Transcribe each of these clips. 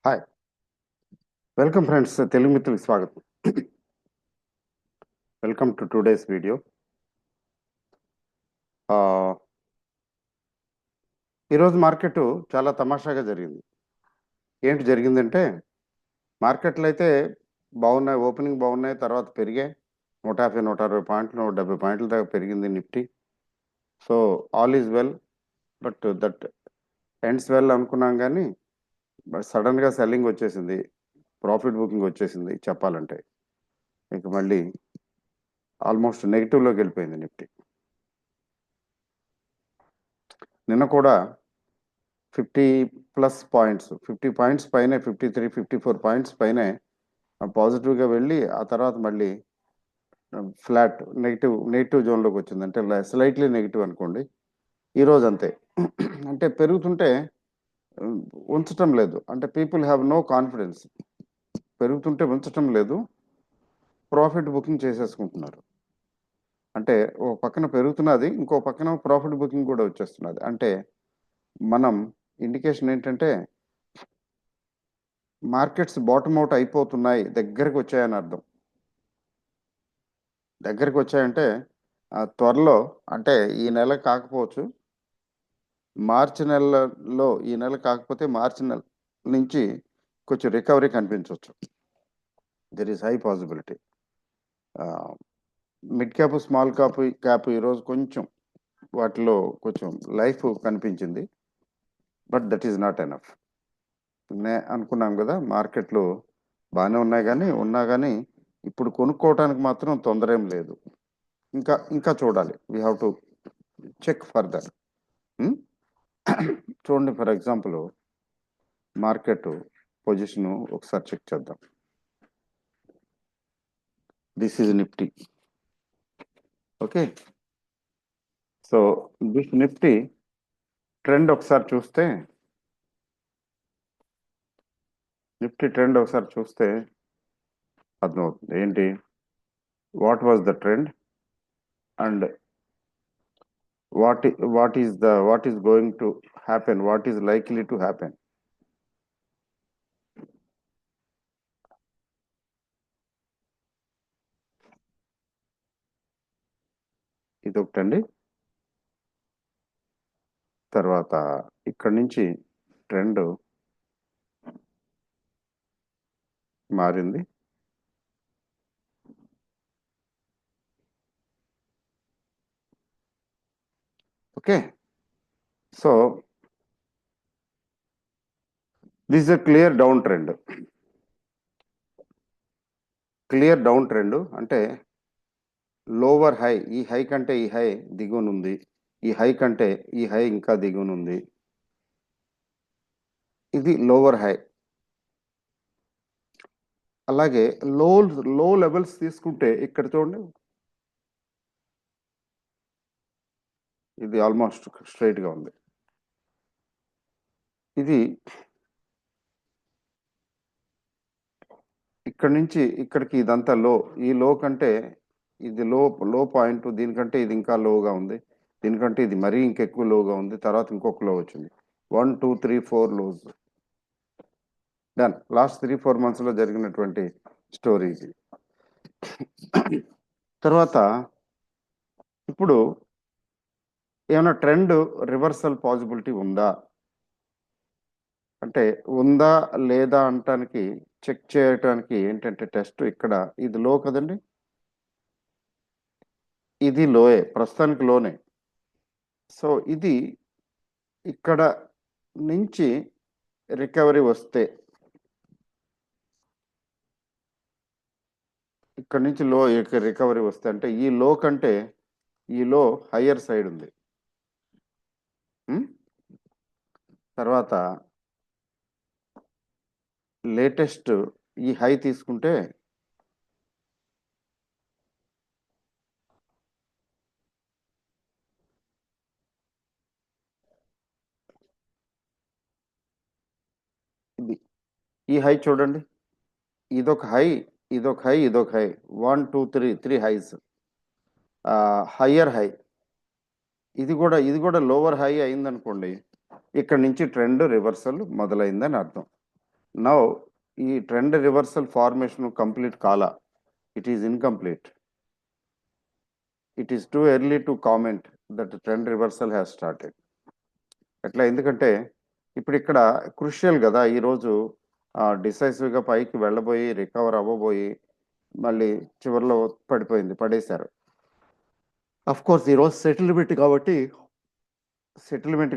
Hi welcome friends Telugu మిత్రులకు స్వాగతం. Welcome to today's video. ఈరోజు మార్కెట్ చాలా తమాషాగా జరిగింది. ఏంటి జరిగిందంటే మార్కెట్లు అయితే బాగున్నాయి, ఓపెనింగ్ బాగున్నాయి, తర్వాత పెరిగాయి. 150 160 పాయింట్లు 170 పాయింట్ల దాకా పెరిగింది Nifty. So all is well, but that ends well అనుకున్నాం కానీ సడన్గా సెల్లింగ్ వచ్చేసింది, ప్రాఫిట్ బుకింగ్ వచ్చేసింది. చెప్పాలంటే ఇంక మళ్ళీ ఆల్మోస్ట్ నెగిటివ్లోకి వెళ్ళిపోయింది నిఫ్టీ. నిన్న కూడా 50+ పాయింట్స్, 50 పాయింట్స్ పైనే, 53 54 పాయింట్స్ పైనే పాజిటివ్గా వెళ్ళి ఆ తర్వాత మళ్ళీ ఫ్లాట్ నెగిటివ్ జోన్లోకి వచ్చింది. అంటే స్లైట్లీ నెగిటివ్ అనుకోండి. ఈరోజు అంతే. అంటే పెరుగుతుంటే ఉంచటం లేదు, అంటే పీపుల్ హ్యావ్ నో కాన్ఫిడెన్స్. పెరుగుతుంటే ఉంచటం లేదు, ప్రాఫిట్ బుకింగ్ చేసేసుకుంటున్నారు. అంటే ఓ పక్కన పెరుగుతున్నది, ఇంకో పక్కన ప్రాఫిట్ బుకింగ్ కూడా వచ్చేస్తున్నది. అంటే మనం ఇండికేషన్ ఏంటంటే మార్కెట్స్ బాటమ్ అవుట్ అయిపోతున్నాయి, దగ్గరకు వచ్చాయని అర్థం. దగ్గరికి వచ్చాయంటే త్వరలో, అంటే ఈ నెల కాకపోవచ్చు, మార్చి నెలలో, ఈ నెల కాకపోతే మార్చి నెల నుంచి కొంచెం రికవరీ కనిపించవచ్చు. There is high possibility. Mid cap, small cap ఈరోజు కొంచెం వాటిలో కొంచెం లైఫ్ కనిపించింది, but that is not enough. అనుకున్నాం కదా మార్కెట్లు బాగానే ఉన్నా కానీ ఇప్పుడు కొనుక్కోవటానికి మాత్రం తొందర ఏం లేదు. ఇంకా చూడాలి. We have to check further. చూడండి, ఫర్ ఎగ్జాంపుల్ మార్కెట్ పొజిషన్ ఒకసారి చెక్ చేద్దాం. This is Nifty. Okay, so this Nifty trend ఒకసారి చూస్తే, అర్థమవుతుంది ఏంటి, what was the trend and what is going to happen, what is likely to happen. ఇదొకటండి. తర్వాత ఇక్కడ నుంచి ట్రెండ్ మారింది. Okay, so this is a clear down trend. అంటే lower high, ఈ హై కంటే ఈ హై దిగునుంది, ఈ హై కంటే ఈ హై ఇంకా దిగునుంది. ఇది లోవర్ హై. అలాగే లో లెవెల్స్ తీసుకుంటే ఇక్కడ చూడండి, ఇది ఆల్మోస్ట్ స్ట్రైట్గా ఉంది. ఇది ఇక్కడ నుంచి ఇక్కడికి ఇదంతా లో. ఈ లో కంటే ఇది లో పాయింట్, దీనికంటే ఇది ఇంకా లోగా ఉంది, దీనికంటే ఇది మరీ ఇంకెక్కువ లోగా ఉంది. తర్వాత ఇంకొక లో వచ్చింది. 1 2 3 4 లోస్. డన్. లాస్ట్ 3-4 మంత్స్లో జరిగినటువంటి స్టోరీ ఇది. తర్వాత ఇప్పుడు ఏమైనా ట్రెండ్ రివర్సల్ పాసిబిలిటీ ఉందా అంటే, ఉందా లేదా అంటానికి, చెక్ చేయటానికి ఏంటంటే టెస్ట్, ఇక్కడ ఇది లో కదండి, ఇది లోయే, ప్రస్తుతానికి లోనే. సో ఇది ఇక్కడ నుంచి రికవరీ వస్తే, ఇక్కడ నుంచి లో రికవరీ వస్తే, అంటే ఈ లో కంటే ఈ లో హయ్యర్ సైడ్ ఉంది. తర్వాత లేటెస్ట్ ఈ హై తీసుకుంటే ఇది, ఈ హై చూడండి, ఇదొక హై, 1 2 3 హైస్. హయ్యర్ హై, ఇది కూడా లోవర్ హై అయిందనుకోండి, ఇక్కడ నుంచి ట్రెండ్ రివర్సల్ మొదలైందని అర్థం. నౌ ఈ ట్రెండ్ రివర్సల్ ఫార్మేషన్ కంప్లీట్ కాలా, it is incomplete. It is too early to comment that trend reversal has started. ఎట్లా, ఎందుకంటే ఇప్పుడు ఇక్కడ క్రూషియల్ కదా, ఈరోజు డిసైసివ్గా పైకి వెళ్ళబోయి రికవర్ అవ్వబోయి మళ్ళీ చివరిలో పడేశారు. అఫ్ కోర్స్ ఈరోజు సెటిల్మెంట్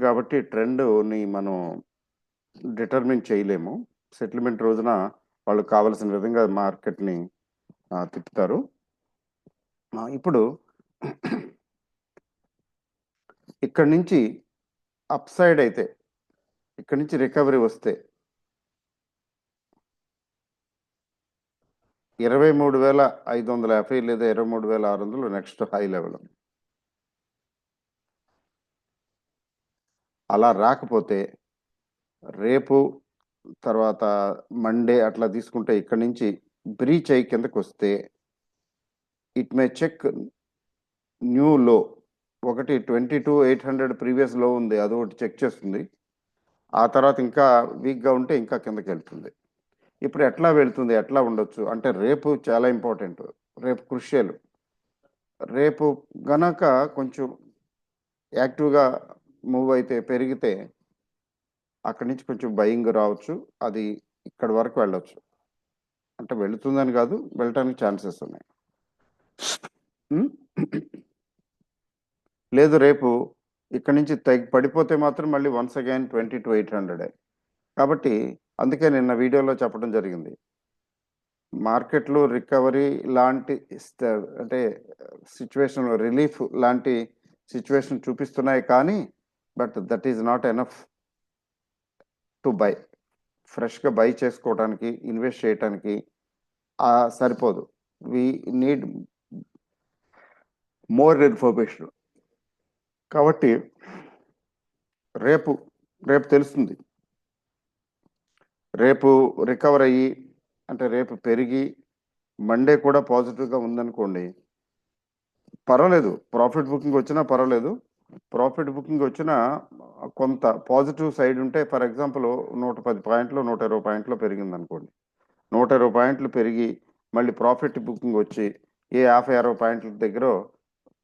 కాబట్టి ట్రెండ్ని మనం డిటర్మిన్ చేయలేము. సెటిల్మెంట్ రోజున వాళ్ళు కావలసిన విధంగా మార్కెట్ని తిప్పుతారు. ఇప్పుడు ఇక్కడి నుంచి అప్ సైడ్ అయితే, ఇక్కడి నుంచి రికవరీ వస్తే 23,550 లేదా 23,600 నెక్స్ట్ హై లెవెల్. అలా రాకపోతే రేపు తర్వాత మండే అట్లా తీసుకుంటే ఇక్కడి నుంచి బ్రీచ్ అయ్యి కిందకు వస్తే ఇట్ మే చెక్ న్యూ లో. ఒకటి 22,800 ప్రీవియస్ లో ఉంది, అది ఒకటి చెక్ చేస్తుంది. ఆ తర్వాత ఇంకా వీక్గా ఉంటే ఇంకా కిందకి వెళ్తుంది. ఇప్పుడు ఎట్లా వెళ్తుంది, ఎట్లా ఉండొచ్చు అంటే రేపు చాలా ఇంపార్టెంట్, రేపు క్రుషియల్. రేపు గనక కొంచెం యాక్టివ్గా మూవ్ అయితే పెరిగితే అక్కడి నుంచి కొంచెం బయింగ్ రావచ్చు, అది ఇక్కడ వరకు వెళ్ళొచ్చు. అంటే వెళుతుందని కాదు, వెళ్ళటానికి ఛాన్సెస్ ఉన్నాయి. లేదు రేపు ఇక్కడ నుంచి పడిపోతే మాత్రం మళ్ళీ వన్స్ అగైన్ 22,800. కాబట్టి అందుకే నిన్న వీడియోలో చెప్పడం జరిగింది, మార్కెట్లో రికవరీ లాంటి అంటే సిచ్యువేషన్ రిలీఫ్ లాంటి సిచ్యువేషన్ చూపిస్తున్నాయి, కానీ but that is not enough to buy. ఫ్రెష్గా బై చేసుకోవడానికి, ఇన్వెస్ట్ చేయడానికి సరిపోదు. We need more information. కాబట్టి రేపు తెలుస్తుంది. రేపు రికవర్ అయ్యి అంటే రేపు పెరిగి మండే కూడా పాజిటివ్గా ఉందనుకోండి, పర్వాలేదు. ప్రాఫిట్ బుకింగ్ వచ్చినా పర్వాలేదు. ప్రాఫిట్ బుకింగ్ వచ్చినా కొంత పాజిటివ్ సైడ్ ఉంటే, ఫర్ ఎగ్జాంపుల్ 110 పాయింట్లు 120 పాయింట్లు పెరిగింది అనుకోండి, 120 పాయింట్లు పెరిగి మళ్ళీ ప్రాఫిట్ బుకింగ్ వచ్చి 50-60 పాయింట్ల దగ్గర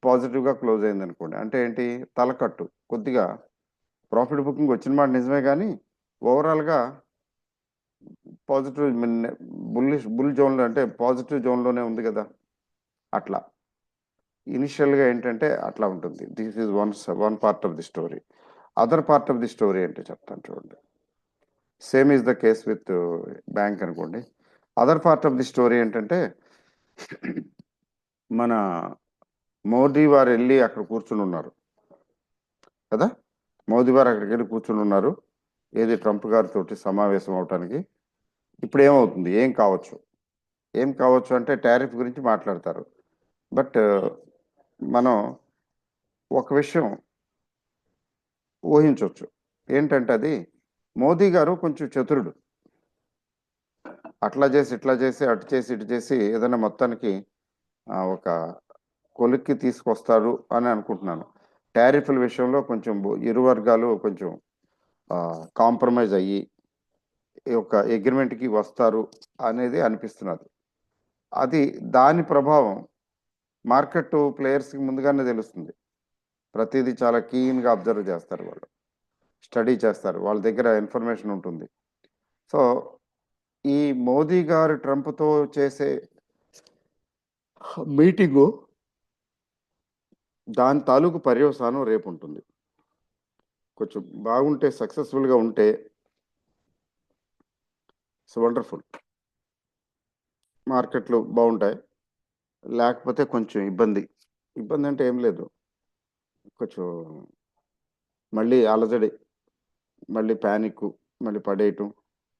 పాజిటివ్గా క్లోజ్ అయింది అనుకోండి, అంటే ఏంటి, తలకట్టు కొద్దిగా ప్రాఫిట్ బుకింగ్ వచ్చిన మాట నిజమే, కానీ ఓవరాల్గా పాజిటివ్ బుల్ జోన్లో అంటే పాజిటివ్ జోన్లోనే ఉంది కదా. అట్లా ఇనిషియల్గా ఏంటంటే అట్లా ఉంటుంది. This is one part of the story. Other part of the story అంటే చెప్తాను చూడండి. Same is the case with bank అనుకోండి. Other part of the story ఏంటంటే, మన మోదీ వారు వెళ్ళి అక్కడ కూర్చుని ఉన్నారు కదా. మోదీ వారు అక్కడికి వెళ్ళి కూర్చుని ఉన్నారు, ఏది ట్రంప్ గారితో సమావేశం అవటానికి. ఇప్పుడు ఏమవుతుంది, ఏం కావచ్చు అంటే టారిఫ్ గురించి మాట్లాడతారు. బట్ మనం ఒక విషయం ఊహించవచ్చు, ఏంటంటే అది మోదీ గారు కొంచెం చతురుడు. అట్లా చేసి ఇట్లా చేసి అటు చేసి ఇటు చేసి ఏదైనా మొత్తానికి ఒక కొలిక్కి తీసుకొస్తారు అని అనుకుంటున్నాను. టారిఫ్ల విషయంలో కొంచెం ఇరు వర్గాలు కొంచెం కాంప్రమైజ్ అయ్యి ఒక అగ్రిమెంట్కి వస్తారు అనేది అనిపిస్తున్నది. అది దాని ప్రభావం మార్కెట్ ప్లేయర్స్కి ముందుగానే తెలుస్తుంది. ప్రతిదీ చాలా కీన్గా అబ్జర్వ్ చేస్తారు, వాళ్ళు స్టడీ చేస్తారు, వాళ్ళ దగ్గర ఇన్ఫర్మేషన్ ఉంటుంది. సో ఈ మోదీ గారు ట్రంప్తో చేసే మీటింగు, దాని తాలూకు పర్యవసానం రేపు ఉంటుంది. కొంచెం బాగుంటే, సక్సెస్ఫుల్గా ఉంటే ఇట్స్ వండర్ఫుల్, మార్కెట్లు బాగుంటాయి. లేకపోతే కొంచెం ఇబ్బంది అంటే ఏం లేదు, కొంచెం మళ్ళీ అలజడి, మళ్ళీ ప్యానిక్, మళ్ళీ పడేయటం,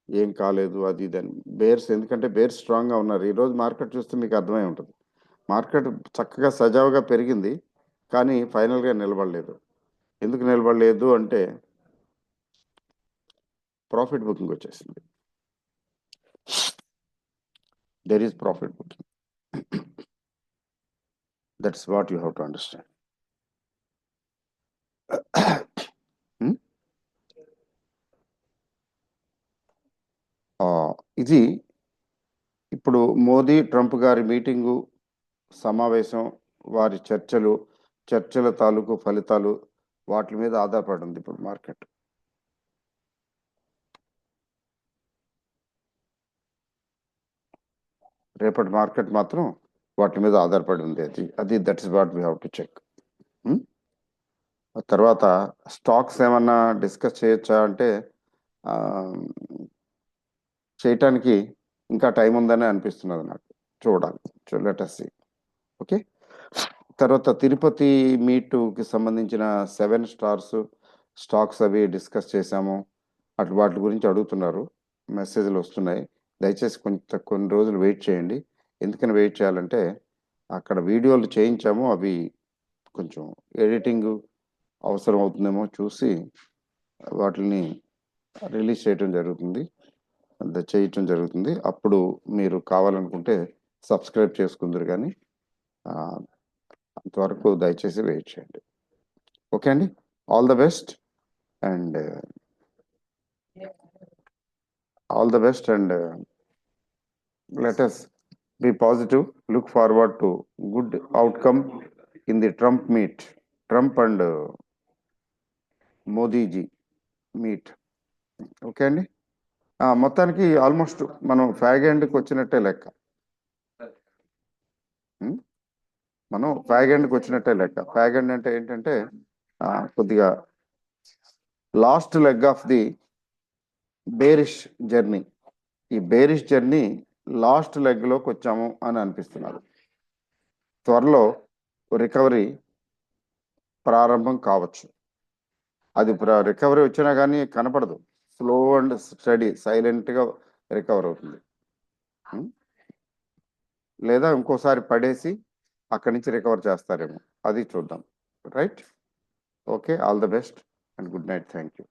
ఏం కాలేదు అది ఇదని. బేర్స్, ఎందుకంటే బేర్స్ స్ట్రాంగ్గా ఉన్నారు. ఈరోజు మార్కెట్ చూస్తే మీకు అర్థమై ఉంటుంది, మార్కెట్ చక్కగా సజావుగా పెరిగింది, కానీ ఫైనల్గా నిలబడలేదు. ఎందుకు నిలబడలేదు అంటే ప్రాఫిట్ బుకింగ్ వచ్చేసింది. There is profit booking. That's what you have to understand. ఇది ఇప్పుడు మోదీ ట్రంప్ గారి మీటింగు సమావేశం, వారి చర్చల తాలూకు ఫలితాలు, వాటి మీద ఆధారపడి ఉంది ఇప్పుడు మార్కెట్. రేపటి మార్కెట్ మాత్రం వాటి మీద ఆధారపడి ఉంది. అది that is what we have to check. తర్వాత స్టాక్స్ ఏమన్నా డిస్కస్ చేయొచ్చా అంటే చేయటానికి ఇంకా టైం ఉందని అనిపిస్తున్నది నాకు. చూడాలి, లెట్ us see. ఓకే. తర్వాత తిరుపతి మీటుకి సంబంధించిన 7 స్టార్స్ స్టాక్స్ అవి డిస్కస్ చేశాము. వాటి గురించి అడుగుతున్నారు, మెసేజ్లు వస్తున్నాయి. దయచేసి కొన్ని రోజులు వెయిట్ చేయండి. ఎందుకని వెయిట్ చేయాలంటే అక్కడ వీడియోలు చేయించాము, అవి కొంచెం ఎడిటింగ్ అవసరం అవుతుందేమో చూసి వాటిని రిలీజ్ చేయటం జరుగుతుంది. అప్పుడు మీరు కావాలనుకుంటే సబ్స్క్రైబ్ చేసుకుందరు, కానీ అంతవరకు దయచేసి వెయిట్ చేయండి. ఓకే అండి, all the best and let us be positive, look forward to good outcome in the Trump and Modi ji meet. Okay అండి, మొత్తానికి ఆల్మోస్ట్ మనం ఫ్యాగ్ ఎండ్కి వచ్చినట్టే లెక్క. ఫ్యాగ్ ఎండ్ అంటే ఏంటంటే కొద్దిగా last leg of the bearish journey. ఈ bearish journey last లెగ్లోకి వచ్చాము అని అనిపిస్తున్నారు. త్వరలో రికవరీ ప్రారంభం కావచ్చు. అది రికవరీ వచ్చినా కానీ కనపడదు, స్లో అండ్ స్టడీ సైలెంట్గా రికవర్ అవుతుంది. లేదా ఇంకోసారి పడేసి అక్కడి నుంచి రికవర్ చేస్తారేమో, అది చూద్దాం. Right, okay, all the best and good night. Thank you.